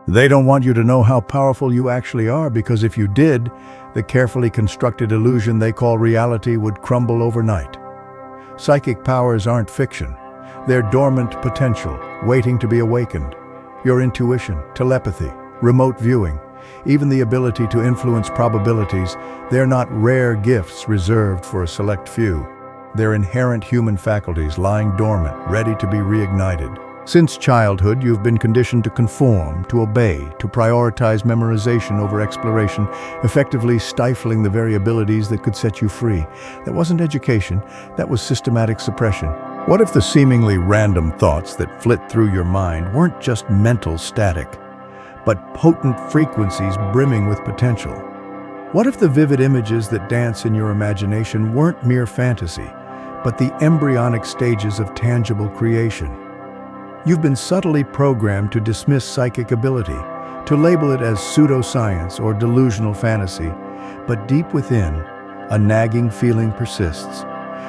They don't want you to know how powerful you actually are, because if you did, the carefully constructed illusion they call reality would crumble overnight. Psychic powers aren't fiction. They're dormant potential, waiting to be awakened. Your intuition, telepathy, remote viewing, even the ability to influence probabilities, they're not rare gifts reserved for a select few. They're inherent human faculties lying dormant, ready to be reignited. Since childhood, you've been conditioned to conform, to obey, to prioritize memorization over exploration, effectively stifling the very abilities that could set you free. That wasn't education, that was systematic suppression. What if the seemingly random thoughts that flit through your mind weren't just mental static, but potent frequencies brimming with potential? What if the vivid images that dance in your imagination weren't mere fantasy, but the embryonic stages of tangible creation? You've been subtly programmed to dismiss psychic ability, to label it as pseudoscience or delusional fantasy, but deep within, a nagging feeling persists,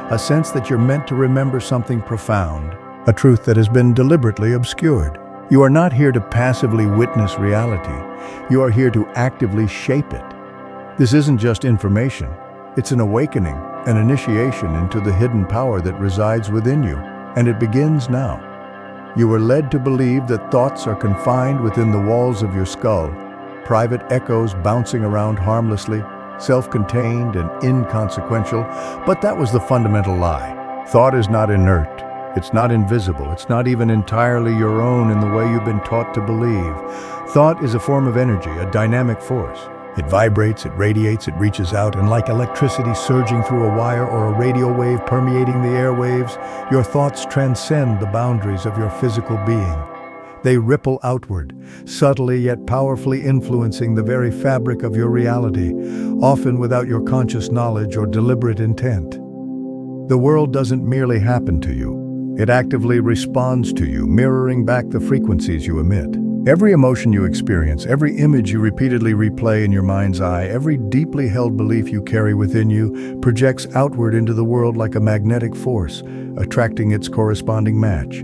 a sense that you're meant to remember something profound, a truth that has been deliberately obscured. You are not here to passively witness reality. You are here to actively shape it. This isn't just information. It's an awakening, an initiation into the hidden power that resides within you, and it begins now. You are led to believe that thoughts are confined within the walls of your skull, private echoes bouncing around harmlessly, self-contained and inconsequential, but that was the fundamental lie. Thought is not inert. It's not invisible. It's not even entirely your own in the way you've been taught to believe. Thought is a form of energy, a dynamic force. It vibrates, it radiates, it reaches out, and like electricity surging through a wire or a radio wave permeating the airwaves, your thoughts transcend the boundaries of your physical being. They ripple outward, subtly yet powerfully influencing the very fabric of your reality, often without your conscious knowledge or deliberate intent. The world doesn't merely happen to you. It actively responds to you, mirroring back the frequencies you emit. Every emotion you experience, every image you repeatedly replay in your mind's eye, every deeply held belief you carry within you projects outward into the world like a magnetic force, attracting its corresponding match.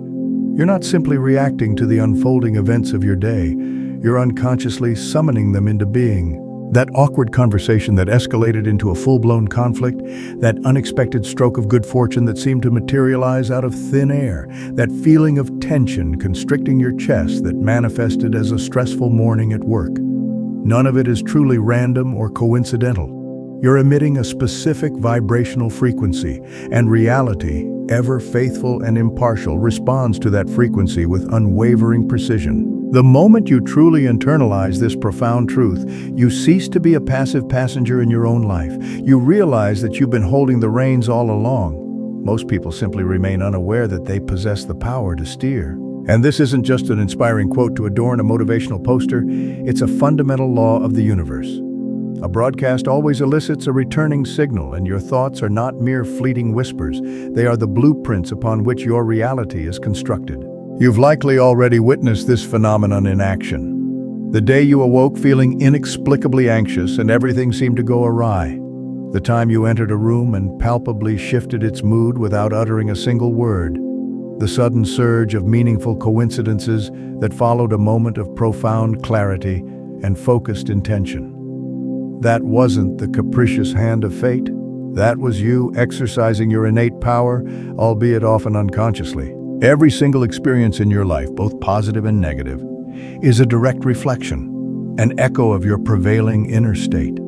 You're not simply reacting to the unfolding events of your day, you're unconsciously summoning them into being. That awkward conversation that escalated into a full-blown conflict, that unexpected stroke of good fortune that seemed to materialize out of thin air, that feeling of tension constricting your chest that manifested as a stressful morning at work. None of it is truly random or coincidental. You're emitting a specific vibrational frequency, and reality, ever faithful and impartial, responds to that frequency with unwavering precision. The moment you truly internalize this profound truth, you cease to be a passive passenger in your own life. You realize that you've been holding the reins all along. Most people simply remain unaware that they possess the power to steer. And this isn't just an inspiring quote to adorn a motivational poster, it's a fundamental law of the universe. A broadcast always elicits a returning signal, and your thoughts are not mere fleeting whispers. They are the blueprints upon which your reality is constructed. You've likely already witnessed this phenomenon in action. The day you awoke feeling inexplicably anxious and everything seemed to go awry. The time you entered a room and palpably shifted its mood without uttering a single word. The sudden surge of meaningful coincidences that followed a moment of profound clarity and focused intention. That wasn't the capricious hand of fate. That was you exercising your innate power, albeit often unconsciously. Every single experience in your life, both positive and negative, is a direct reflection, an echo of your prevailing inner state.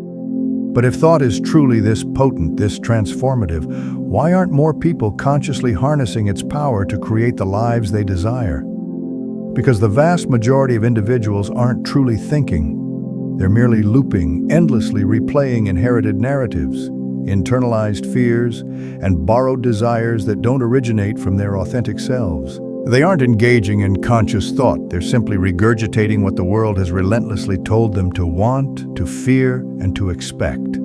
But if thought is truly this potent, this transformative, why aren't more people consciously harnessing its power to create the lives they desire? Because the vast majority of individuals aren't truly thinking. They're merely looping, endlessly replaying inherited narratives, internalized fears, and borrowed desires that don't originate from their authentic selves. They aren't engaging in conscious thought, they're simply regurgitating what the world has relentlessly told them to want, to fear, and to expect.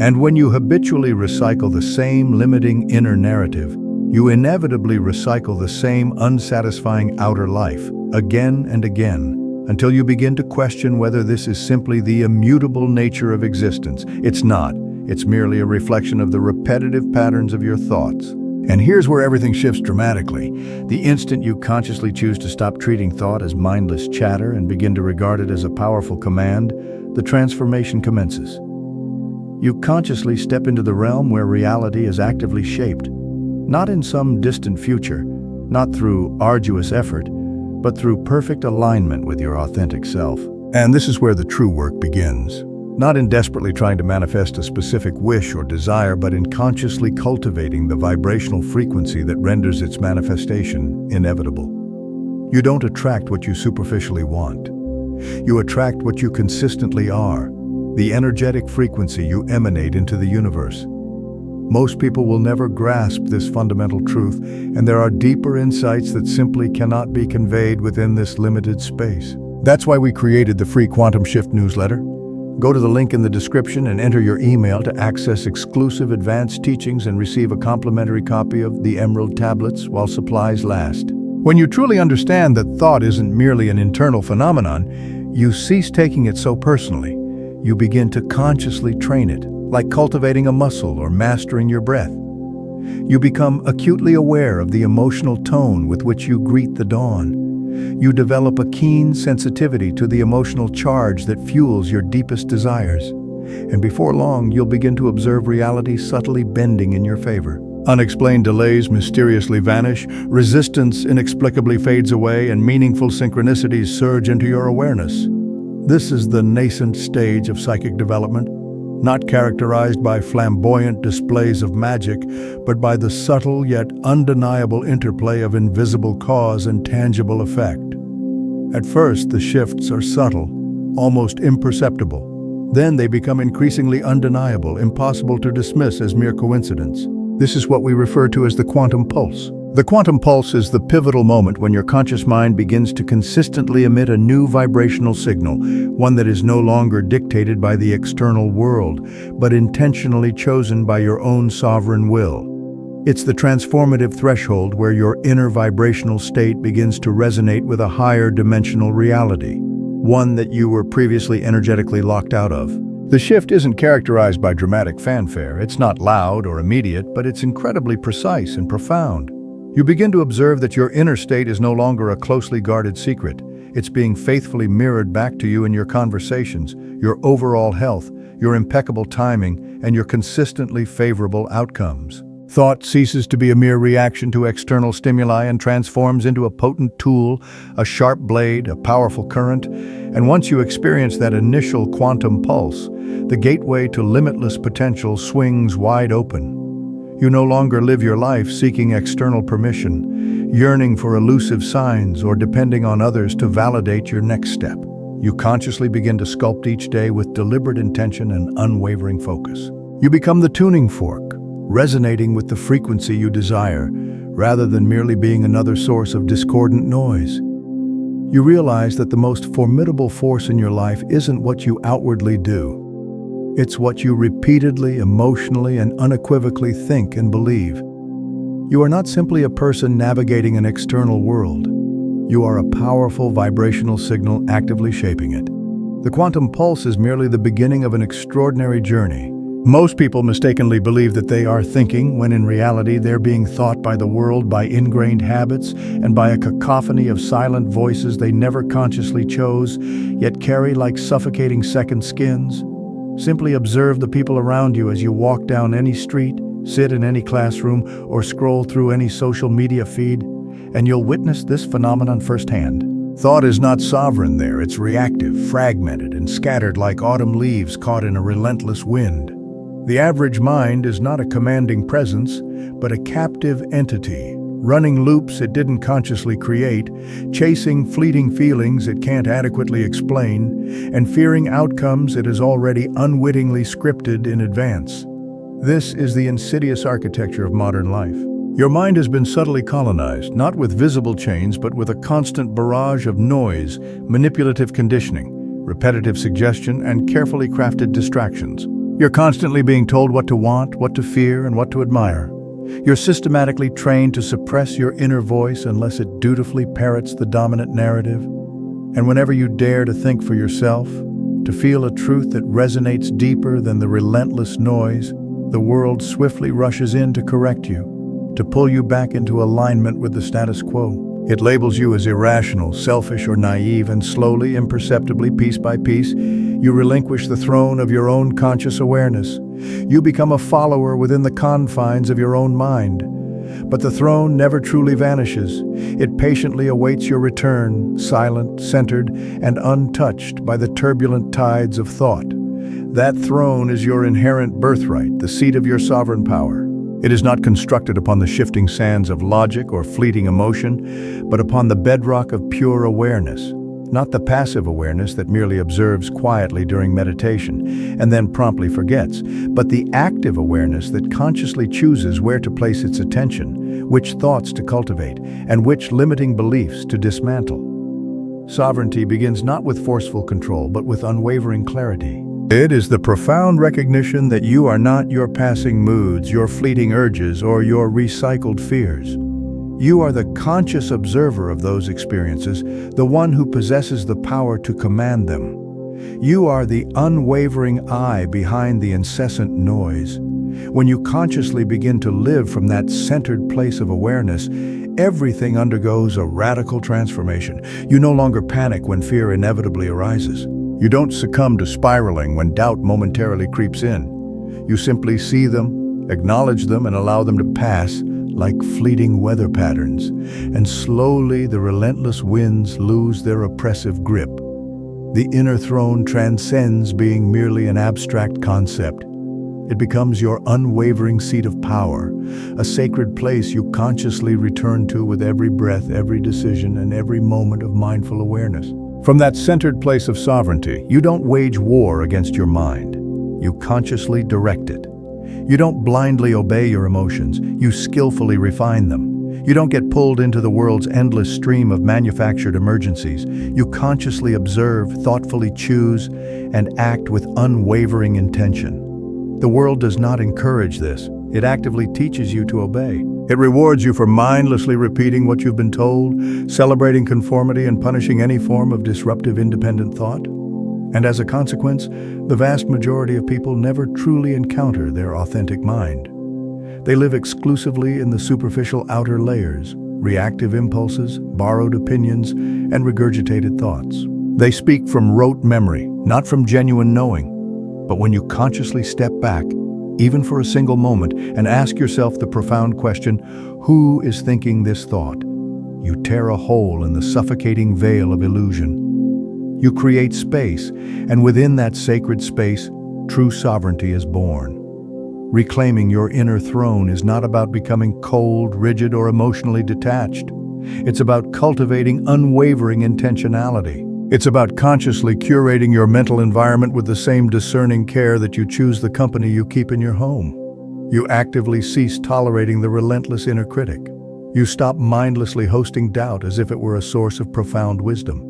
And when you habitually recycle the same limiting inner narrative, you inevitably recycle the same unsatisfying outer life, again and again, until you begin to question whether this is simply the immutable nature of existence. It's not. It's merely a reflection of the repetitive patterns of your thoughts. And here's where everything shifts dramatically. The instant you consciously choose to stop treating thought as mindless chatter and begin to regard it as a powerful command, the transformation commences. You consciously step into the realm where reality is actively shaped, not in some distant future, not through arduous effort, but through perfect alignment with your authentic self. And this is where the true work begins. Not in desperately trying to manifest a specific wish or desire, but in consciously cultivating the vibrational frequency that renders its manifestation inevitable. You don't attract what you superficially want. You attract what you consistently are, the energetic frequency you emanate into the universe. Most people will never grasp this fundamental truth, and there are deeper insights that simply cannot be conveyed within this limited space. That's why we created the free Quantum Shift newsletter. Go to the link in the description and enter your email to access exclusive advanced teachings and receive a complimentary copy of the Emerald Tablets while supplies last. When you truly understand that thought isn't merely an internal phenomenon, you cease taking it so personally. You begin to consciously train it, like cultivating a muscle or mastering your breath. You become acutely aware of the emotional tone with which you greet the dawn. You develop a keen sensitivity to the emotional charge that fuels your deepest desires. And before long, you'll begin to observe reality subtly bending in your favor. Unexplained delays mysteriously vanish, resistance inexplicably fades away, and meaningful synchronicities surge into your awareness. This is the nascent stage of psychic development, not characterized by flamboyant displays of magic, but by the subtle yet undeniable interplay of invisible cause and tangible effect. At first, the shifts are subtle, almost imperceptible. Then they become increasingly undeniable, impossible to dismiss as mere coincidence. This is what we refer to as the quantum pulse. The quantum pulse is the pivotal moment when your conscious mind begins to consistently emit a new vibrational signal, one that is no longer dictated by the external world, but intentionally chosen by your own sovereign will. It's the transformative threshold where your inner vibrational state begins to resonate with a higher dimensional reality, one that you were previously energetically locked out of. The shift isn't characterized by dramatic fanfare. It's not loud or immediate, but it's incredibly precise and profound. You begin to observe that your inner state is no longer a closely guarded secret. It's being faithfully mirrored back to you in your conversations, your overall health, your impeccable timing, and your consistently favorable outcomes. Thought ceases to be a mere reaction to external stimuli and transforms into a potent tool, a sharp blade, a powerful current. And once you experience that initial quantum pulse, the gateway to limitless potential swings wide open. You no longer live your life seeking external permission, yearning for elusive signs, or depending on others to validate your next step. You consciously begin to sculpt each day with deliberate intention and unwavering focus. You become the tuning fork, resonating with the frequency you desire, rather than merely being another source of discordant noise. You realize that the most formidable force in your life isn't what you outwardly do. It's what you repeatedly, emotionally, and unequivocally think and believe. You are not simply a person navigating an external world. You are a powerful vibrational signal actively shaping it. The quantum pulse is merely the beginning of an extraordinary journey. Most people mistakenly believe that they are thinking, when in reality they're being thought by the world, by ingrained habits, and by a cacophony of silent voices they never consciously chose, yet carry like suffocating second skins. Simply observe the people around you as you walk down any street, sit in any classroom, or scroll through any social media feed, and you'll witness this phenomenon firsthand. Thought is not sovereign there. It's reactive, fragmented, and scattered like autumn leaves caught in a relentless wind. The average mind is not a commanding presence, but a captive entity, running loops it didn't consciously create, chasing fleeting feelings it can't adequately explain, and fearing outcomes it has already unwittingly scripted in advance. This is the insidious architecture of modern life. Your mind has been subtly colonized, not with visible chains, but with a constant barrage of noise, manipulative conditioning, repetitive suggestion, and carefully crafted distractions. You're constantly being told what to want, what to fear, and what to admire. You're systematically trained to suppress your inner voice unless it dutifully parrots the dominant narrative. And whenever you dare to think for yourself, to feel a truth that resonates deeper than the relentless noise, the world swiftly rushes in to correct you. to pull you back into alignment with the status quo. It labels you as irrational, selfish, or naive, and slowly, imperceptibly, piece by piece, you relinquish the throne of your own conscious awareness. You become a follower within the confines of your own mind. But the throne never truly vanishes. It patiently awaits your return, silent, centered, and untouched by the turbulent tides of thought. That throne is your inherent birthright, the seat of your sovereign power. It is not constructed upon the shifting sands of logic or fleeting emotion, but upon the bedrock of pure awareness. Not the passive awareness that merely observes quietly during meditation and then promptly forgets, but the active awareness that consciously chooses where to place its attention, which thoughts to cultivate, and which limiting beliefs to dismantle. Sovereignty begins not with forceful control, but with unwavering clarity. It is the profound recognition that you are not your passing moods, your fleeting urges, or your recycled fears. You are the conscious observer of those experiences, the one who possesses the power to command them. You are the unwavering eye behind the incessant noise. When you consciously begin to live from that centered place of awareness, everything undergoes a radical transformation. You no longer panic when fear inevitably arises. You don't succumb to spiraling when doubt momentarily creeps in. You simply see them, acknowledge them, and allow them to pass like fleeting weather patterns. And slowly the relentless winds lose their oppressive grip. The inner throne transcends being merely an abstract concept. It becomes your unwavering seat of power, a sacred place you consciously return to with every breath, every decision, and every moment of mindful awareness. From that centered place of sovereignty, you don't wage war against your mind. You consciously direct it. You don't blindly obey your emotions, you skillfully refine them. You don't get pulled into the world's endless stream of manufactured emergencies. You consciously observe, thoughtfully choose, and act with unwavering intention. The world does not encourage this. It actively teaches you to obey. It rewards you for mindlessly repeating what you've been told, celebrating conformity and punishing any form of disruptive independent thought. And as a consequence, the vast majority of people never truly encounter their authentic mind. They live exclusively in the superficial outer layers, reactive impulses, borrowed opinions, and regurgitated thoughts. They speak from rote memory, not from genuine knowing. But when you consciously step back, even for a single moment, and ask yourself the profound question, who is thinking this thought? You tear a hole in the suffocating veil of illusion. You create space, and within that sacred space, true sovereignty is born. Reclaiming your inner throne is not about becoming cold, rigid, or emotionally detached. It's about cultivating unwavering intentionality. It's about consciously curating your mental environment with the same discerning care that you choose the company you keep in your home. You actively cease tolerating the relentless inner critic. You stop mindlessly hosting doubt as if it were a source of profound wisdom.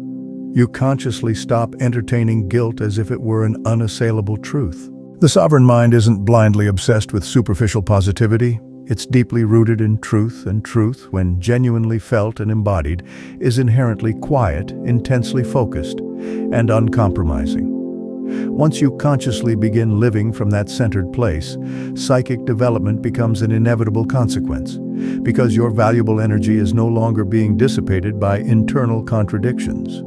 You consciously stop entertaining guilt as if it were an unassailable truth. The sovereign mind isn't blindly obsessed with superficial positivity. It's deeply rooted in truth, and truth, when genuinely felt and embodied, is inherently quiet, intensely focused, and uncompromising. Once you consciously begin living from that centered place, psychic development becomes an inevitable consequence, because your valuable energy is no longer being dissipated by internal contradictions.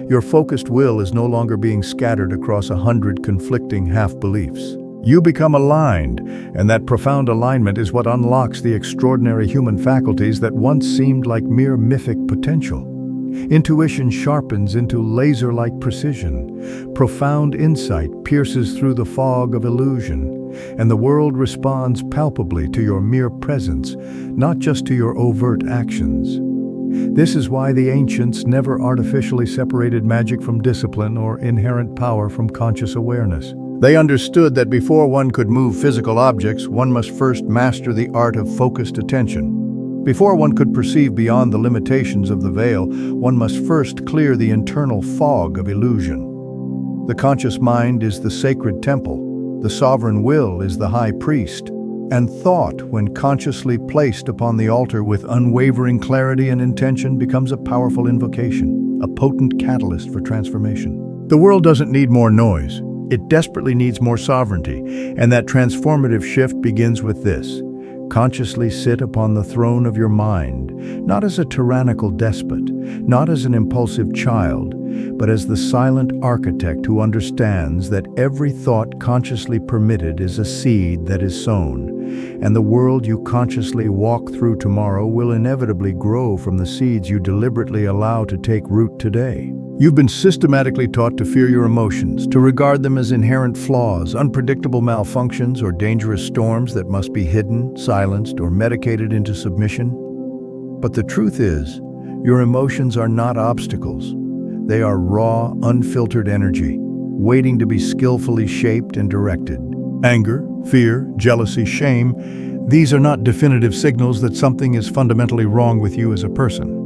Your focused will is no longer being scattered across 100 conflicting half-beliefs. You become aligned, and that profound alignment is what unlocks the extraordinary human faculties that once seemed like mere mythic potential. Intuition sharpens into laser-like precision. Profound insight pierces through the fog of illusion, and the world responds palpably to your mere presence, not just to your overt actions. This is why the ancients never artificially separated magic from discipline or inherent power from conscious awareness. They understood that before one could move physical objects, one must first master the art of focused attention. Before one could perceive beyond the limitations of the veil, one must first clear the internal fog of illusion. The conscious mind is the sacred temple, the sovereign will is the high priest, and thought, when consciously placed upon the altar with unwavering clarity and intention, becomes a powerful invocation, a potent catalyst for transformation. The world doesn't need more noise. It desperately needs more sovereignty, and that transformative shift begins with this: Consciously sit upon the throne of your mind, not as a tyrannical despot, not as an impulsive child, but as the silent architect who understands that every thought consciously permitted is a seed that is sown, and the world you consciously walk through tomorrow will inevitably grow from the seeds you deliberately allow to take root today. You've been systematically taught to fear your emotions, to regard them as inherent flaws, unpredictable malfunctions, or dangerous storms that must be hidden, silenced, or medicated into submission. But the truth is, your emotions are not obstacles. They are raw, unfiltered energy, waiting to be skillfully shaped and directed. Anger, fear, jealousy, shame, these are not definitive signals that something is fundamentally wrong with you as a person.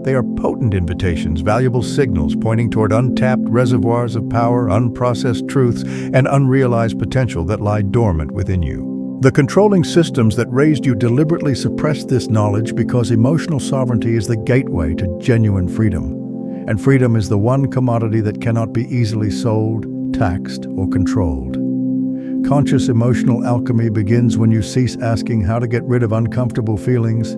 They are potent invitations, valuable signals pointing toward untapped reservoirs of power, unprocessed truths, and unrealized potential that lie dormant within you. The controlling systems that raised you deliberately suppress this knowledge because emotional sovereignty is the gateway to genuine freedom. And freedom is the one commodity that cannot be easily sold, taxed, or controlled. Conscious emotional alchemy begins when you cease asking how to get rid of uncomfortable feelings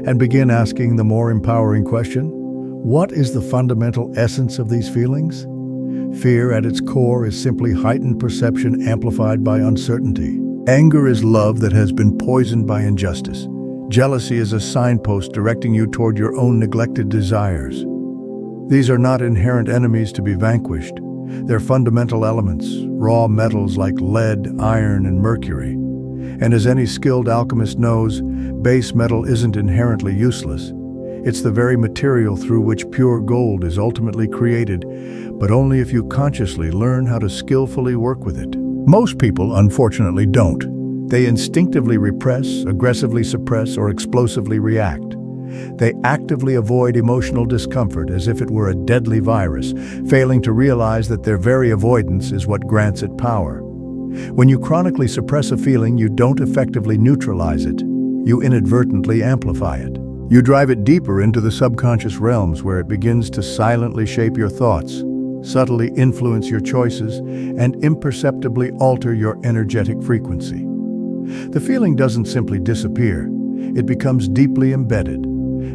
and begin asking the more empowering question: what is the fundamental essence of these feelings? Fear at its core is simply heightened perception amplified by uncertainty. Anger is love that has been poisoned by injustice. Jealousy is a signpost directing you toward your own neglected desires. These are not inherent enemies to be vanquished. They're fundamental elements, raw metals like lead, iron, and mercury. And as any skilled alchemist knows, base metal isn't inherently useless. It's the very material through which pure gold is ultimately created, but only if you consciously learn how to skillfully work with it. Most people, unfortunately, don't. They instinctively repress, aggressively suppress, or explosively react. They actively avoid emotional discomfort as if it were a deadly virus, failing to realize that their very avoidance is what grants it power. When you chronically suppress a feeling, you don't effectively neutralize it. You inadvertently amplify it. You drive it deeper into the subconscious realms where it begins to silently shape your thoughts, subtly influence your choices, and imperceptibly alter your energetic frequency. The feeling doesn't simply disappear. It becomes deeply embedded.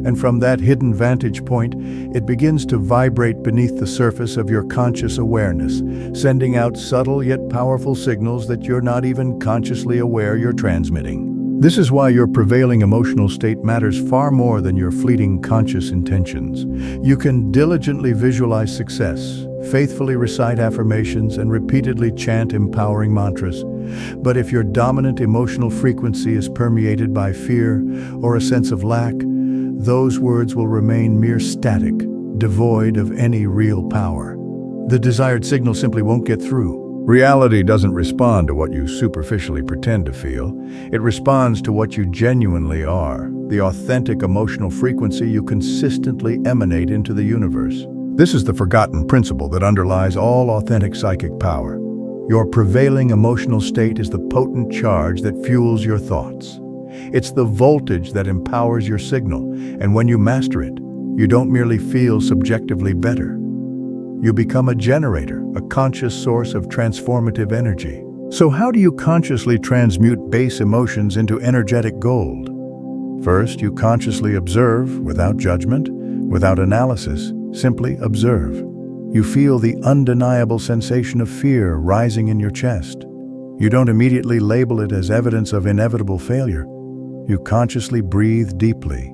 And from that hidden vantage point, it begins to vibrate beneath the surface of your conscious awareness, sending out subtle yet powerful signals that you're not even consciously aware you're transmitting. This is why your prevailing emotional state matters far more than your fleeting conscious intentions. You can diligently visualize success, faithfully recite affirmations, and repeatedly chant empowering mantras. But if your dominant emotional frequency is permeated by fear or a sense of lack, those words will remain mere static, devoid of any real power. The desired signal simply won't get through. Reality doesn't respond to what you superficially pretend to feel. It responds to what you genuinely are, the authentic emotional frequency you consistently emanate into the universe. This is the forgotten principle that underlies all authentic psychic power. Your prevailing emotional state is the potent charge that fuels your thoughts. It's the voltage that empowers your signal, and when you master it, you don't merely feel subjectively better. You become a generator, a conscious source of transformative energy. So how do you consciously transmute base emotions into energetic gold? First, you consciously observe, without judgment, without analysis, simply observe. You feel the undeniable sensation of fear rising in your chest. You don't immediately label it as evidence of inevitable failure. You consciously breathe deeply.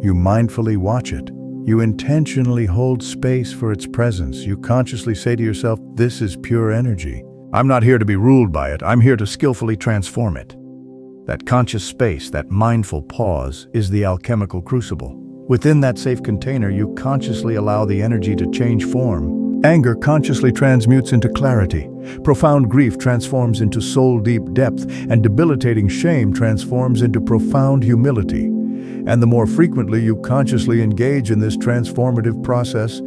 You mindfully watch it. You intentionally hold space for its presence. You consciously say to yourself, this is pure energy. I'm not here to be ruled by it. I'm here to skillfully transform it. That conscious space, that mindful pause, is the alchemical crucible. Within that safe container, you consciously allow the energy to change form. Anger consciously transmutes into clarity. Profound grief transforms into soul-deep depth, and debilitating shame transforms into profound humility. And the more frequently you consciously engage in this transformative process,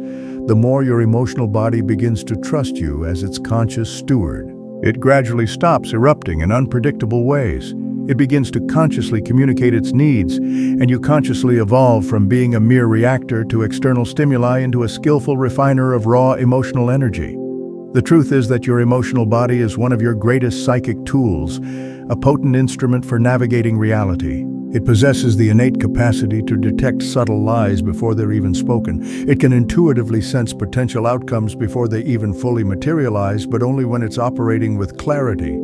the more your emotional body begins to trust you as its conscious steward. It gradually stops erupting in unpredictable ways. It begins to consciously communicate its needs, and you consciously evolve from being a mere reactor to external stimuli into a skillful refiner of raw emotional energy. The truth is that your emotional body is one of your greatest psychic tools, a potent instrument for navigating reality. It possesses the innate capacity to detect subtle lies before they're even spoken. It can intuitively sense potential outcomes before they even fully materialize, but only when it's operating with clarity.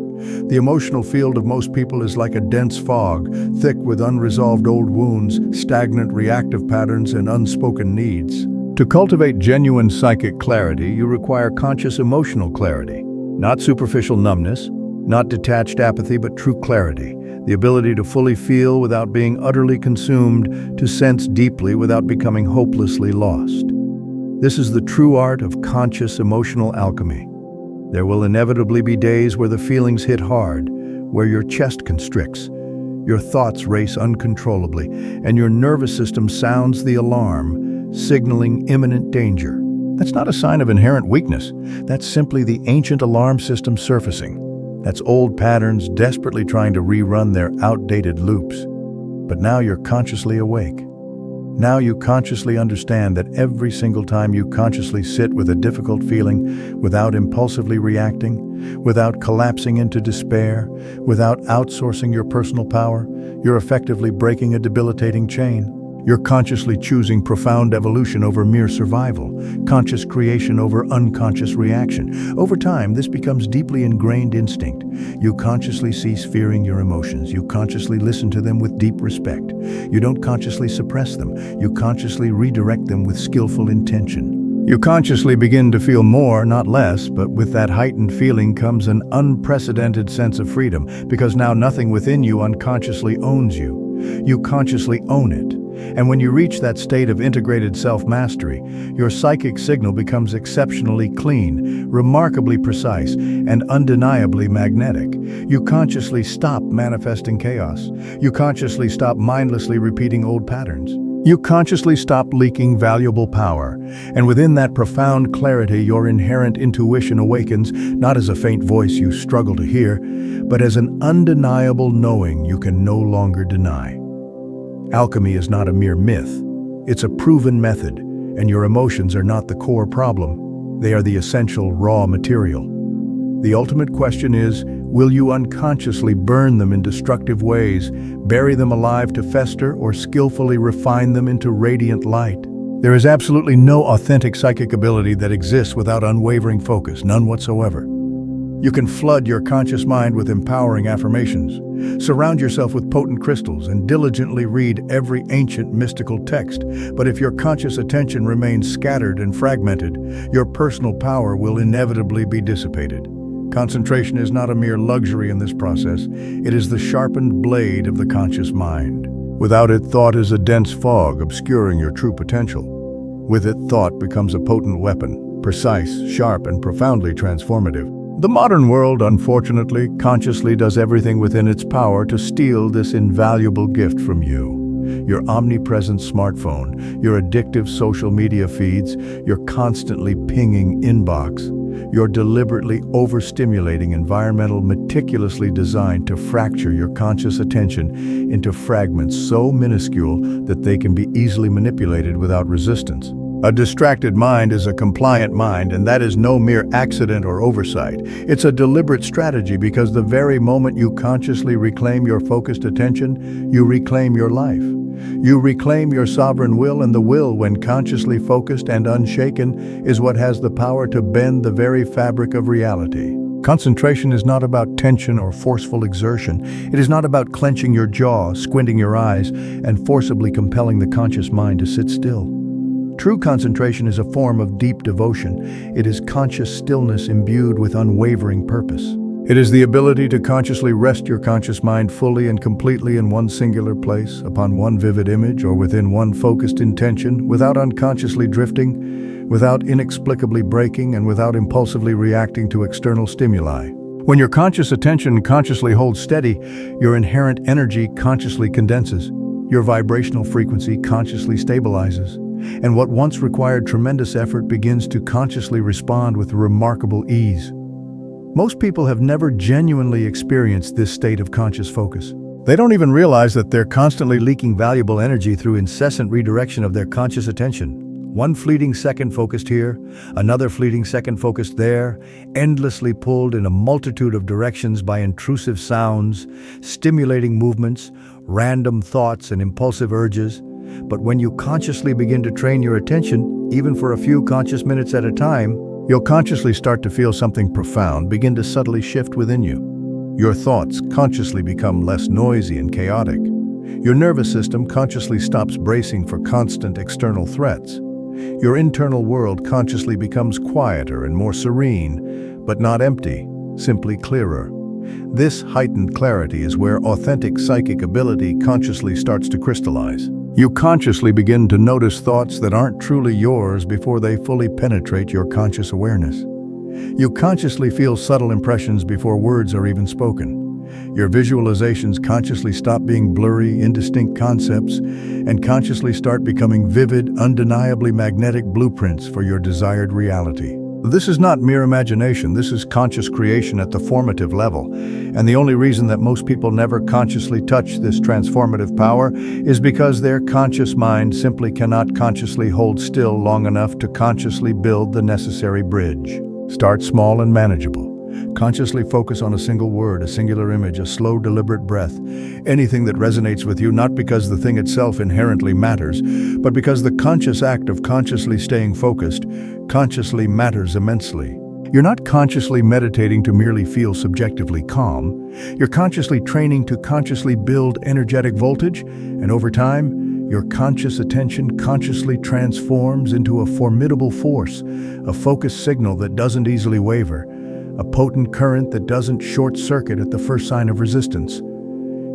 The emotional field of most people is like a dense fog, thick with unresolved old wounds, stagnant reactive patterns, and unspoken needs. To cultivate genuine psychic clarity, you require conscious emotional clarity. Not superficial numbness, not detached apathy, but true clarity. The ability to fully feel without being utterly consumed, to sense deeply without becoming hopelessly lost. This is the true art of conscious emotional alchemy. There will inevitably be days where the feelings hit hard, where your chest constricts, your thoughts race uncontrollably, and your nervous system sounds the alarm, signaling imminent danger. That's not a sign of inherent weakness. That's simply the ancient alarm system surfacing. That's old patterns desperately trying to rerun their outdated loops. But now you're consciously awake. Now you consciously understand that every single time you consciously sit with a difficult feeling, without impulsively reacting, without collapsing into despair, without outsourcing your personal power, you're effectively breaking a debilitating chain. You're consciously choosing profound evolution over mere survival, conscious creation over unconscious reaction. Over time, this becomes deeply ingrained instinct. You consciously cease fearing your emotions. You consciously listen to them with deep respect. You don't consciously suppress them. You consciously redirect them with skillful intention. You consciously begin to feel more, not less, but with that heightened feeling comes an unprecedented sense of freedom, because now nothing within you unconsciously owns you. You consciously own it. And when you reach that state of integrated self-mastery, your psychic signal becomes exceptionally clean, remarkably precise, and undeniably magnetic. You consciously stop manifesting chaos. You consciously stop mindlessly repeating old patterns. You consciously stop leaking valuable power. And within that profound clarity, your inherent intuition awakens, not as a faint voice you struggle to hear, but as an undeniable knowing you can no longer deny. Alchemy is not a mere myth. It's a proven method, and your emotions are not the core problem. They are the essential raw material. The ultimate question is, will you unconsciously burn them in destructive ways, bury them alive to fester, or skillfully refine them into radiant light? There is absolutely no authentic psychic ability that exists without unwavering focus, none whatsoever. You can flood your conscious mind with empowering affirmations, surround yourself with potent crystals, and diligently read every ancient mystical text. But if your conscious attention remains scattered and fragmented, your personal power will inevitably be dissipated. Concentration is not a mere luxury in this process. It is the sharpened blade of the conscious mind. Without it, thought is a dense fog obscuring your true potential. With it, thought becomes a potent weapon, precise, sharp, and profoundly transformative. The modern world, unfortunately, consciously does everything within its power to steal this invaluable gift from you. Your omnipresent smartphone, your addictive social media feeds, your constantly pinging inbox, your deliberately overstimulating environmental meticulously designed to fracture your conscious attention into fragments so minuscule that they can be easily manipulated without resistance. A distracted mind is a compliant mind, and that is no mere accident or oversight. It's a deliberate strategy, because the very moment you consciously reclaim your focused attention, you reclaim your life. You reclaim your sovereign will, and the will, when consciously focused and unshaken, is what has the power to bend the very fabric of reality. Concentration is not about tension or forceful exertion. It is not about clenching your jaw, squinting your eyes, and forcibly compelling the conscious mind to sit still. True concentration is a form of deep devotion. It is conscious stillness imbued with unwavering purpose. It is the ability to consciously rest your conscious mind fully and completely in one singular place, upon one vivid image, or within one focused intention, without unconsciously drifting, without inexplicably breaking, and without impulsively reacting to external stimuli. When your conscious attention consciously holds steady, your inherent energy consciously condenses. Your vibrational frequency consciously stabilizes. And what once required tremendous effort begins to consciously respond with remarkable ease. Most people have never genuinely experienced this state of conscious focus. They don't even realize that they're constantly leaking valuable energy through incessant redirection of their conscious attention. One fleeting second focused here, another fleeting second focused there, endlessly pulled in a multitude of directions by intrusive sounds, stimulating movements, random thoughts and impulsive urges. But when you consciously begin to train your attention, even for a few conscious minutes at a time, you'll consciously start to feel something profound begin to subtly shift within you. Your thoughts consciously become less noisy and chaotic. Your nervous system consciously stops bracing for constant external threats. Your internal world consciously becomes quieter and more serene, but not empty, simply clearer. This heightened clarity is where authentic psychic ability consciously starts to crystallize. You consciously begin to notice thoughts that aren't truly yours before they fully penetrate your conscious awareness. You consciously feel subtle impressions before words are even spoken. Your visualizations consciously stop being blurry, indistinct concepts and consciously start becoming vivid, undeniably magnetic blueprints for your desired reality. This is not mere imagination, this is conscious creation at the formative level. And the only reason that most people never consciously touch this transformative power is because their conscious mind simply cannot consciously hold still long enough to consciously build the necessary bridge. Start small and manageable. Consciously focus on a single word, a singular image, a slow, deliberate breath. Anything that resonates with you, not because the thing itself inherently matters, but because the conscious act of consciously staying focused consciously matters immensely. You're not consciously meditating to merely feel subjectively calm. You're consciously training to consciously build energetic voltage, and over time, your conscious attention consciously transforms into a formidable force, a focused signal that doesn't easily waver, a potent current that doesn't short-circuit at the first sign of resistance.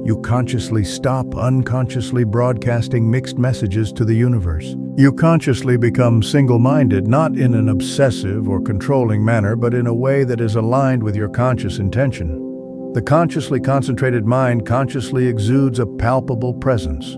You consciously stop unconsciously broadcasting mixed messages to the universe. You consciously become single-minded, not in an obsessive or controlling manner, but in a way that is aligned with your conscious intention. The consciously concentrated mind consciously exudes a palpable presence.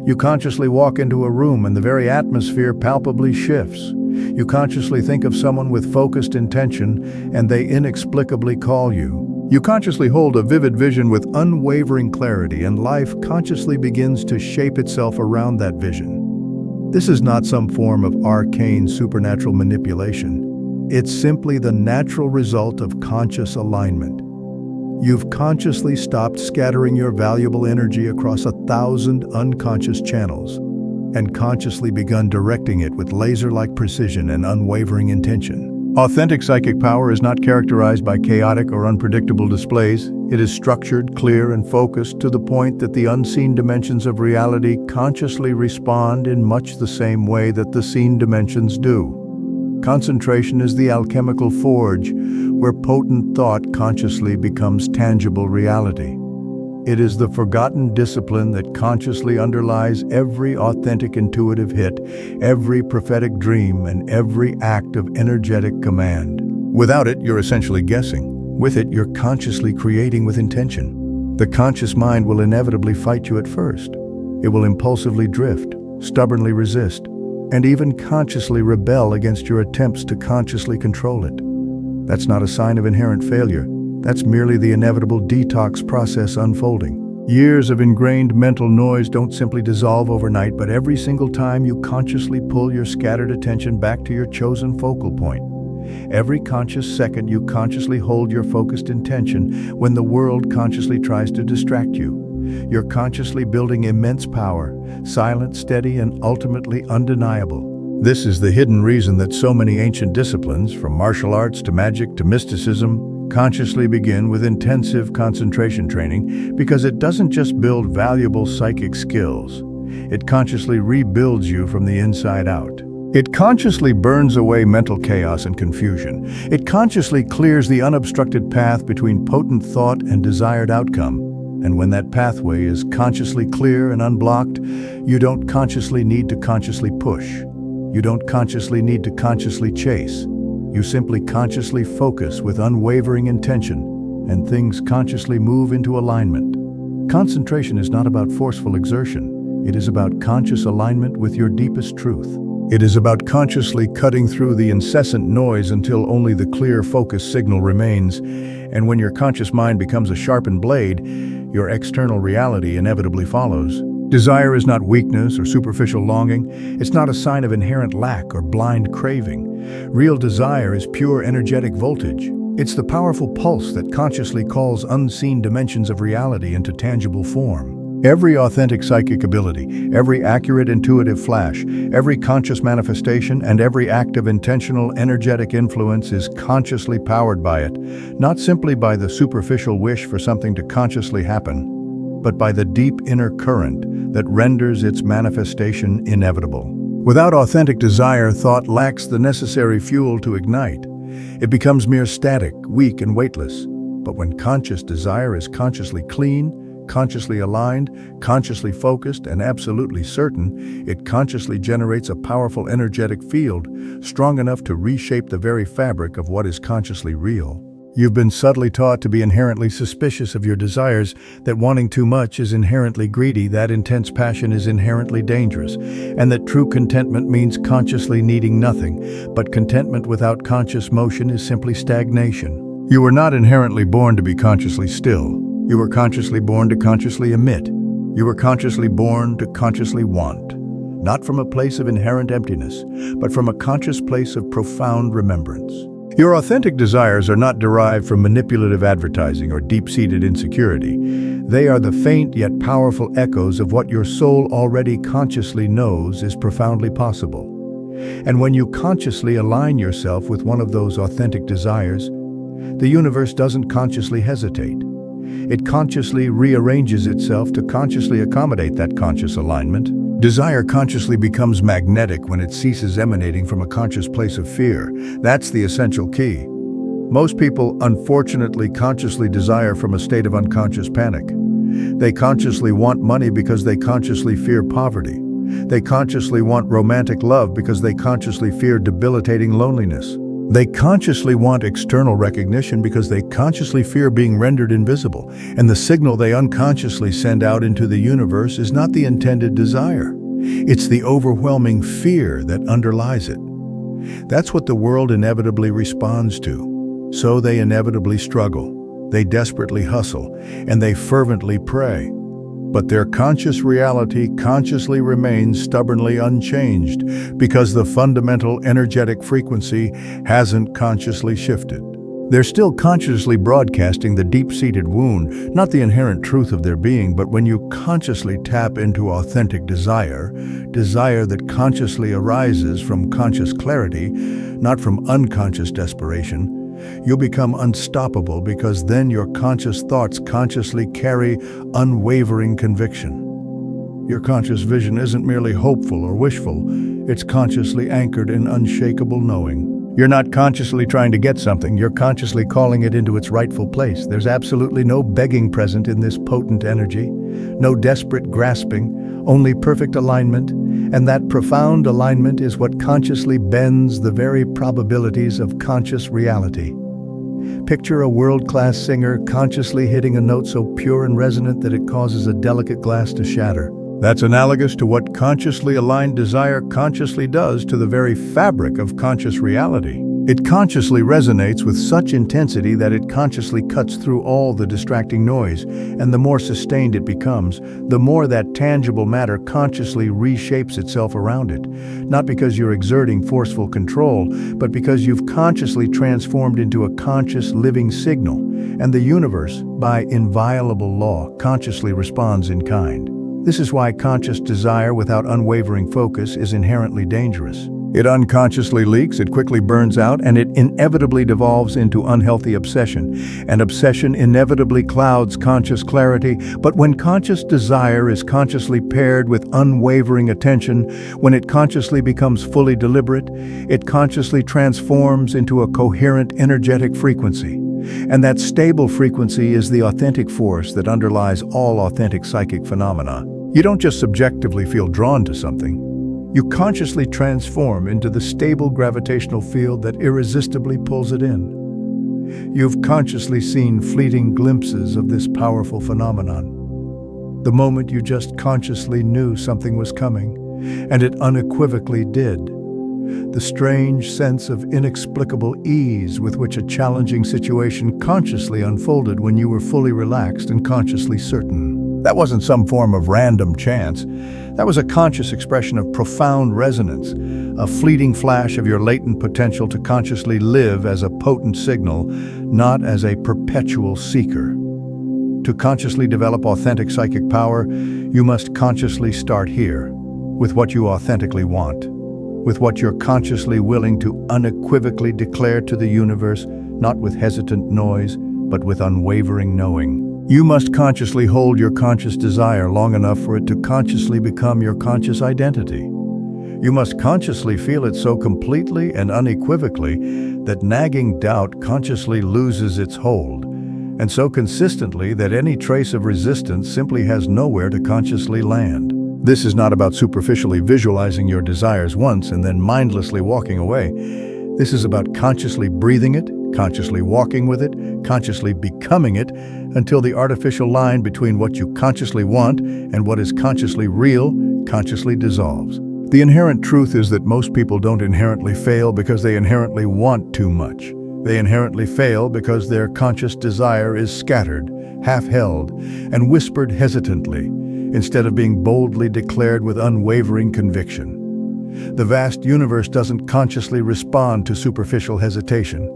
You consciously walk into a room and the very atmosphere palpably shifts. You consciously think of someone with focused intention and they inexplicably call you. You consciously hold a vivid vision with unwavering clarity and life consciously begins to shape itself around that vision. This is not some form of arcane supernatural manipulation. It's simply the natural result of conscious alignment. You've consciously stopped scattering your valuable energy across 1,000 unconscious channels and consciously begun directing it with laser-like precision and unwavering intention. Authentic psychic power is not characterized by chaotic or unpredictable displays. It is structured, clear, and focused to the point that the unseen dimensions of reality consciously respond in much the same way that the seen dimensions do. Concentration is the alchemical forge where potent thought consciously becomes tangible reality. It is the forgotten discipline that consciously underlies every authentic intuitive hit, every prophetic dream, and every act of energetic command. Without it, you're essentially guessing. With it, you're consciously creating with intention. The conscious mind will inevitably fight you at first. It will impulsively drift, stubbornly resist, and even consciously rebel against your attempts to consciously control it. That's not a sign of inherent failure. That's merely the inevitable detox process unfolding. Years of ingrained mental noise don't simply dissolve overnight, but every single time you consciously pull your scattered attention back to your chosen focal point. Every conscious second you consciously hold your focused intention when the world consciously tries to distract you. You're consciously building immense power, silent, steady, and ultimately undeniable. This is the hidden reason that so many ancient disciplines, from martial arts to magic to mysticism, consciously begin with intensive concentration training because it doesn't just build valuable psychic skills. It consciously rebuilds you from the inside out. It consciously burns away mental chaos and confusion. It consciously clears the unobstructed path between potent thought and desired outcome. And when that pathway is consciously clear and unblocked, you don't consciously need to consciously push. You don't consciously need to consciously chase. You simply consciously focus with unwavering intention, and things consciously move into alignment. Concentration is not about forceful exertion. It is about conscious alignment with your deepest truth. It is about consciously cutting through the incessant noise until only the clear focus signal remains. And when your conscious mind becomes a sharpened blade, your external reality inevitably follows. Desire is not weakness or superficial longing. It's not a sign of inherent lack or blind craving. Real desire is pure energetic voltage. It's the powerful pulse that consciously calls unseen dimensions of reality into tangible form. Every authentic psychic ability, every accurate intuitive flash, every conscious manifestation, and every act of intentional energetic influence is consciously powered by it, not simply by the superficial wish for something to consciously happen, but by the deep inner current that renders its manifestation inevitable. Without authentic desire, thought lacks the necessary fuel to ignite. It becomes mere static, weak, and weightless. But when conscious desire is consciously clean, consciously aligned, consciously focused, and absolutely certain, it consciously generates a powerful energetic field, strong enough to reshape the very fabric of what is consciously real. You've been subtly taught to be inherently suspicious of your desires, that wanting too much is inherently greedy, that intense passion is inherently dangerous, and that true contentment means consciously needing nothing, but contentment without conscious motion is simply stagnation. You were not inherently born to be consciously still. You were consciously born to consciously emit. You were consciously born to consciously want, not from a place of inherent emptiness, but from a conscious place of profound remembrance. Your authentic desires are not derived from manipulative advertising or deep-seated insecurity. They are the faint yet powerful echoes of what your soul already consciously knows is profoundly possible. And when you consciously align yourself with one of those authentic desires, the universe doesn't consciously hesitate. It consciously rearranges itself to consciously accommodate that conscious alignment. Desire consciously becomes magnetic when it ceases emanating from a conscious place of fear. That's the essential key. Most people, unfortunately, consciously desire from a state of unconscious panic. They consciously want money because they consciously fear poverty. They consciously want romantic love because they consciously fear debilitating loneliness. They consciously want external recognition because they consciously fear being rendered invisible, and the signal they unconsciously send out into the universe is not the intended desire. It's the overwhelming fear that underlies it. That's what the world inevitably responds to. So they inevitably struggle, they desperately hustle, and they fervently pray. But their conscious reality consciously remains stubbornly unchanged because the fundamental energetic frequency hasn't consciously shifted. They're still consciously broadcasting the deep-seated wound, not the inherent truth of their being, but when you consciously tap into authentic desire that consciously arises from conscious clarity, not from unconscious desperation, you'll become unstoppable because then your conscious thoughts consciously carry unwavering conviction. Your conscious vision isn't merely hopeful or wishful, it's consciously anchored in unshakable knowing. You're not consciously trying to get something, you're consciously calling it into its rightful place. There's absolutely no begging present in this potent energy, no desperate grasping, only perfect alignment, and that profound alignment is what consciously bends the very probabilities of conscious reality. Picture a world-class singer consciously hitting a note so pure and resonant that it causes a delicate glass to shatter. That's analogous to what consciously aligned desire consciously does to the very fabric of conscious reality. It consciously resonates with such intensity that it consciously cuts through all the distracting noise, and the more sustained it becomes, the more that tangible matter consciously reshapes itself around it. Not because you're exerting forceful control, but because you've consciously transformed into a conscious living signal, and the universe, by inviolable law, consciously responds in kind. This is why conscious desire without unwavering focus is inherently dangerous. It unconsciously leaks, it quickly burns out, and it inevitably devolves into unhealthy obsession. And obsession inevitably clouds conscious clarity, but when conscious desire is consciously paired with unwavering attention, when it consciously becomes fully deliberate, it consciously transforms into a coherent energetic frequency. And that stable frequency is the authentic force that underlies all authentic psychic phenomena. You don't just subjectively feel drawn to something. You consciously transform into the stable gravitational field that irresistibly pulls it in. You've consciously seen fleeting glimpses of this powerful phenomenon. The moment you just consciously knew something was coming, and it unequivocally did. The strange sense of inexplicable ease with which a challenging situation consciously unfolded when you were fully relaxed and consciously certain. That wasn't some form of random chance. That was a conscious expression of profound resonance, a fleeting flash of your latent potential to consciously live as a potent signal, not as a perpetual seeker. To consciously develop authentic psychic power, you must consciously start here, with what you authentically want, with what you're consciously willing to unequivocally declare to the universe, not with hesitant noise, but with unwavering knowing. You must consciously hold your conscious desire long enough for it to consciously become your conscious identity. You must consciously feel it so completely and unequivocally that nagging doubt consciously loses its hold, and so consistently that any trace of resistance simply has nowhere to consciously land. This is not about superficially visualizing your desires once and then mindlessly walking away. This is about consciously breathing it, consciously walking with it, consciously becoming it, until the artificial line between what you consciously want and what is consciously real consciously dissolves. The inherent truth is that most people don't inherently fail because they inherently want too much. They inherently fail because their conscious desire is scattered, half-held, and whispered hesitantly, instead of being boldly declared with unwavering conviction. The vast universe doesn't consciously respond to superficial hesitation.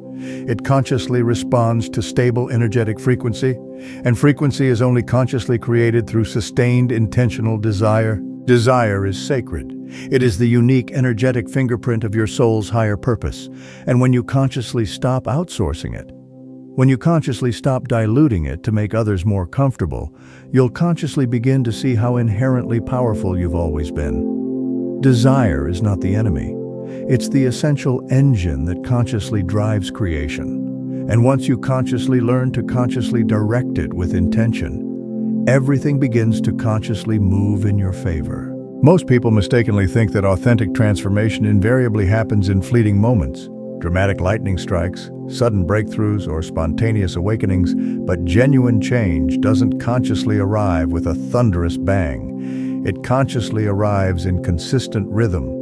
It consciously responds to stable energetic frequency, and frequency is only consciously created through sustained intentional desire. Desire is sacred. It is the unique energetic fingerprint of your soul's higher purpose, and when you consciously stop outsourcing it, when you consciously stop diluting it to make others more comfortable, you'll consciously begin to see how inherently powerful you've always been. Desire is not the enemy. It's the essential engine that consciously drives creation. And once you consciously learn to consciously direct it with intention, everything begins to consciously move in your favor. Most people mistakenly think that authentic transformation invariably happens in fleeting moments, dramatic lightning strikes, sudden breakthroughs, or spontaneous awakenings, but genuine change doesn't consciously arrive with a thunderous bang. It consciously arrives in consistent rhythm.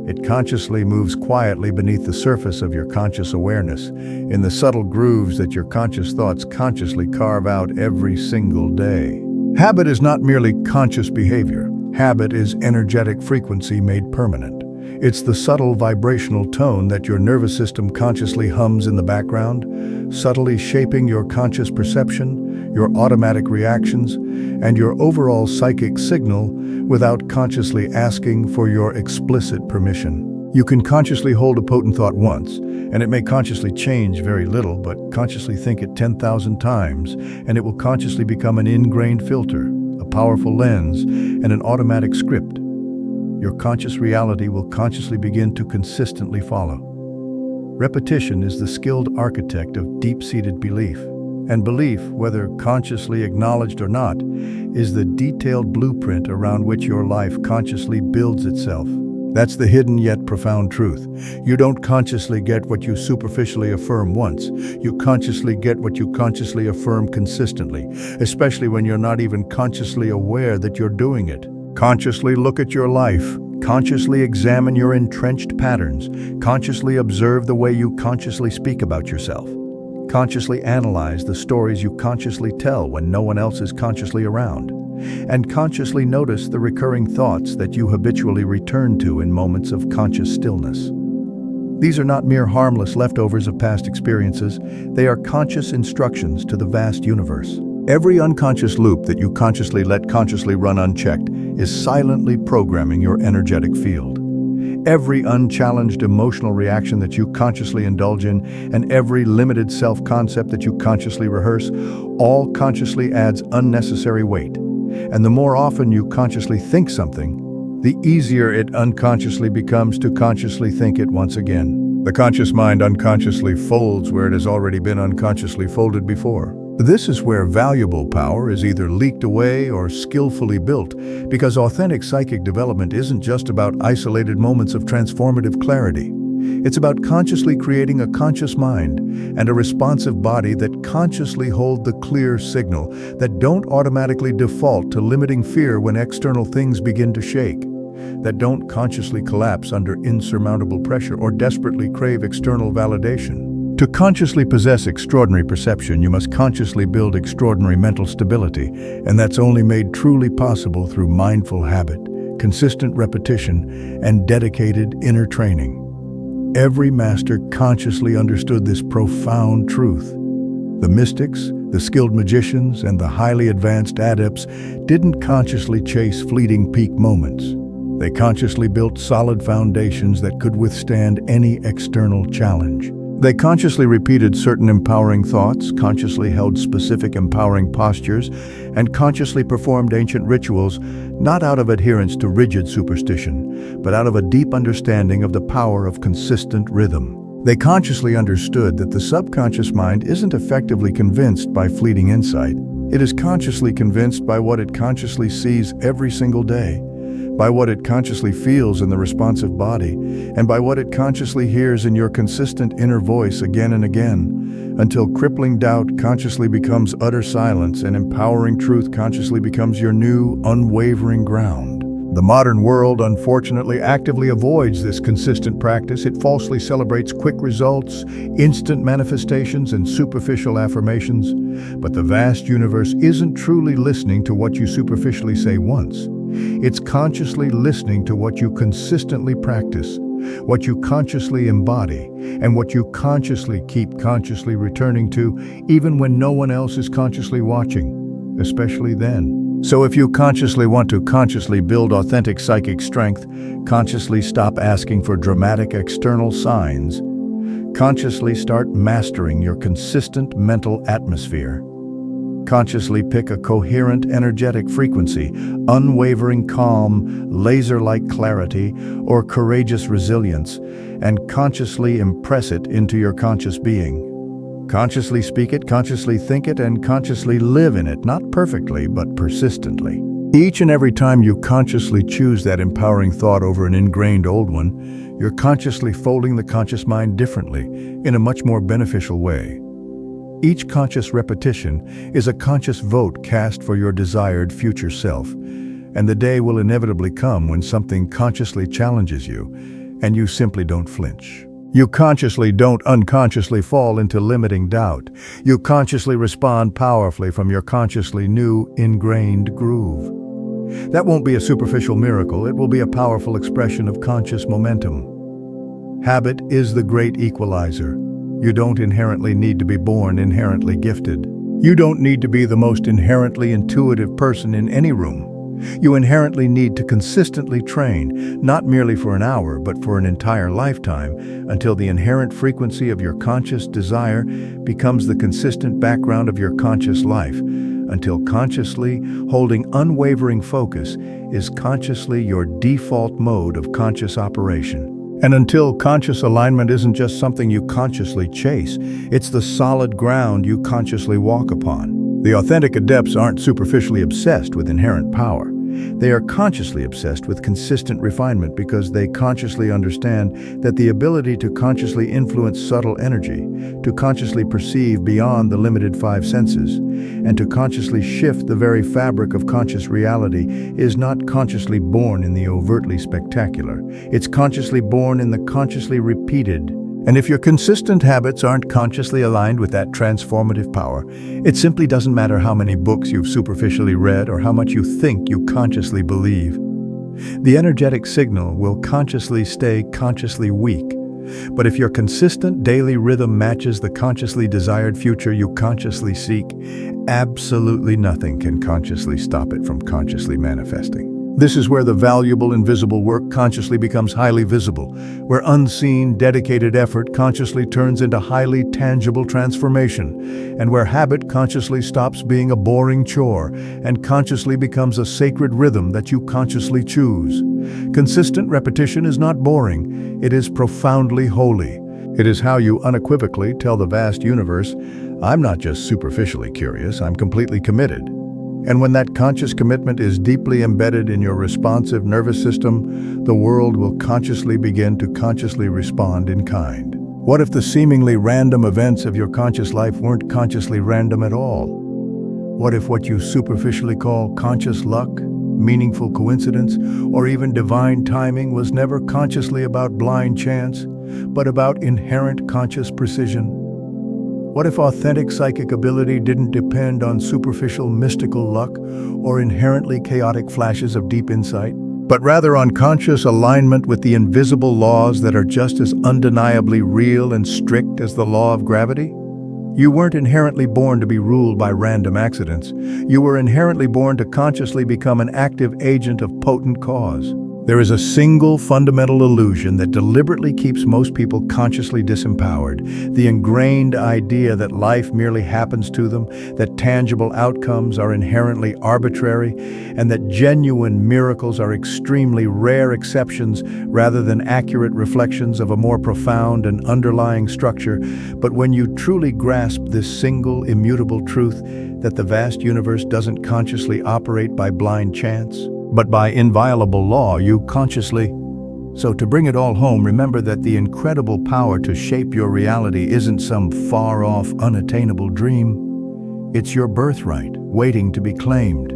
It consciously moves quietly beneath the surface of your conscious awareness, in the subtle grooves that your conscious thoughts consciously carve out every single day. Habit is not merely conscious behavior. Habit is energetic frequency made permanent. It's the subtle vibrational tone that your nervous system consciously hums in the background, subtly shaping your conscious perception, your automatic reactions, and your overall psychic signal without consciously asking for your explicit permission. You can consciously hold a potent thought once, and it may consciously change very little, but consciously think it 10,000 times, and it will consciously become an ingrained filter, a powerful lens, and an automatic script. Your conscious reality will consciously begin to consistently follow. Repetition is the skilled architect of deep-seated belief. And belief, whether consciously acknowledged or not, is the detailed blueprint around which your life consciously builds itself. That's the hidden yet profound truth. You don't consciously get what you superficially affirm once. You consciously get what you consciously affirm consistently, especially when you're not even consciously aware that you're doing it. Consciously look at your life. Consciously examine your entrenched patterns. Consciously observe the way you consciously speak about yourself. Consciously analyze the stories you consciously tell when no one else is consciously around. And consciously notice the recurring thoughts that you habitually return to in moments of conscious stillness. These are not mere harmless leftovers of past experiences. They are conscious instructions to the vast universe. Every unconscious loop that you consciously let consciously run unchecked is silently programming your energetic field. Every unchallenged emotional reaction that you consciously indulge in, and every limited self-concept that you consciously rehearse, all consciously adds unnecessary weight. And the more often you consciously think something, the easier it unconsciously becomes to consciously think it once again. The conscious mind unconsciously folds where it has already been unconsciously folded before. This is where valuable power is either leaked away or skillfully built, because authentic psychic development isn't just about isolated moments of transformative clarity. It's about consciously creating a conscious mind and a responsive body that consciously hold the clear signal, that don't automatically default to limiting fear when external things begin to shake, that don't consciously collapse under insurmountable pressure or desperately crave external validation. To consciously possess extraordinary perception, you must consciously build extraordinary mental stability, and that's only made truly possible through mindful habit, consistent repetition, and dedicated inner training. Every master consciously understood this profound truth. The mystics, the skilled magicians, and the highly advanced adepts didn't consciously chase fleeting peak moments. They consciously built solid foundations that could withstand any external challenge. They consciously repeated certain empowering thoughts, consciously held specific empowering postures, and consciously performed ancient rituals, not out of adherence to rigid superstition, but out of a deep understanding of the power of consistent rhythm. They consciously understood that the subconscious mind isn't effectively convinced by fleeting insight. It is consciously convinced by what it consciously sees every single day, by what it consciously feels in the responsive body, and by what it consciously hears in your consistent inner voice again and again, until crippling doubt consciously becomes utter silence and empowering truth consciously becomes your new, unwavering ground. The modern world, unfortunately, actively avoids this consistent practice. It falsely celebrates quick results, instant manifestations, and superficial affirmations. But the vast universe isn't truly listening to what you superficially say once. It's consciously listening to what you consistently practice, what you consciously embody, and what you consciously keep consciously returning to, even when no one else is consciously watching, especially then. So if you consciously want to consciously build authentic psychic strength, consciously stop asking for dramatic external signs, consciously start mastering your consistent mental atmosphere. Consciously pick a coherent, energetic frequency, unwavering calm, laser-like clarity, or courageous resilience, and consciously impress it into your conscious being. Consciously speak it, consciously think it, and consciously live in it, not perfectly, but persistently. Each and every time you consciously choose that empowering thought over an ingrained old one, you're consciously folding the conscious mind differently, in a much more beneficial way. Each conscious repetition is a conscious vote cast for your desired future self, and the day will inevitably come when something consciously challenges you, and you simply don't flinch. You consciously don't unconsciously fall into limiting doubt. You consciously respond powerfully from your consciously new, ingrained groove. That won't be a superficial miracle, it will be a powerful expression of conscious momentum. Habit is the great equalizer. You don't inherently need to be born inherently gifted. You don't need to be the most inherently intuitive person in any room. You inherently need to consistently train, not merely for an hour, but for an entire lifetime, until the inherent frequency of your conscious desire becomes the consistent background of your conscious life, until consciously holding unwavering focus is consciously your default mode of conscious operation. And until conscious alignment isn't just something you consciously chase, it's the solid ground you consciously walk upon. The authentic adepts aren't superficially obsessed with inherent power. They are consciously obsessed with consistent refinement because they consciously understand that the ability to consciously influence subtle energy, to consciously perceive beyond the limited five senses, and to consciously shift the very fabric of conscious reality is not consciously born in the overtly spectacular. It's consciously born in the consciously repeated. And if your consistent habits aren't consciously aligned with that transformative power, it simply doesn't matter how many books you've superficially read or how much you think you consciously believe. The energetic signal will consciously stay consciously weak. But if your consistent daily rhythm matches the consciously desired future you consciously seek, absolutely nothing can consciously stop it from consciously manifesting. This is where the valuable invisible work consciously becomes highly visible, where unseen, dedicated effort consciously turns into highly tangible transformation, and where habit consciously stops being a boring chore and consciously becomes a sacred rhythm that you consciously choose. Consistent repetition is not boring, it is profoundly holy. It is how you unequivocally tell the vast universe, I'm not just superficially curious, I'm completely committed. And when that conscious commitment is deeply embedded in your responsive nervous system, the world will consciously begin to consciously respond in kind. What if the seemingly random events of your conscious life weren't consciously random at all? What if what you superficially call conscious luck, meaningful coincidence, or even divine timing was never consciously about blind chance, but about inherent conscious precision? What if authentic psychic ability didn't depend on superficial mystical luck or inherently chaotic flashes of deep insight, but rather on conscious alignment with the invisible laws that are just as undeniably real and strict as the law of gravity? You weren't inherently born to be ruled by random accidents. You were inherently born to consciously become an active agent of potent cause. There is a single fundamental illusion that deliberately keeps most people consciously disempowered: the ingrained idea that life merely happens to them, that tangible outcomes are inherently arbitrary, and that genuine miracles are extremely rare exceptions rather than accurate reflections of a more profound and underlying structure. But when you truly grasp this single, immutable truth, that the vast universe doesn't consciously operate by blind chance, but by inviolable law, you consciously. So to bring it all home, remember that the incredible power to shape your reality isn't some far-off, unattainable dream. It's your birthright, waiting to be claimed.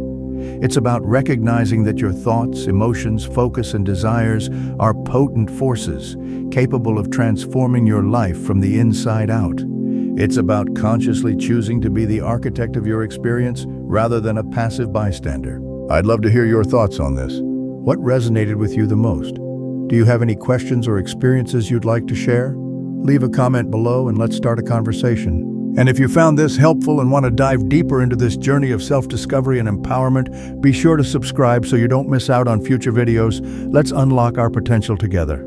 It's about recognizing that your thoughts, emotions, focus, and desires are potent forces, capable of transforming your life from the inside out. It's about consciously choosing to be the architect of your experience rather than a passive bystander. I'd love to hear your thoughts on this. What resonated with you the most? Do you have any questions or experiences you'd like to share? Leave a comment below and let's start a conversation. And if you found this helpful and want to dive deeper into this journey of self-discovery and empowerment, be sure to subscribe so you don't miss out on future videos. Let's unlock our potential together.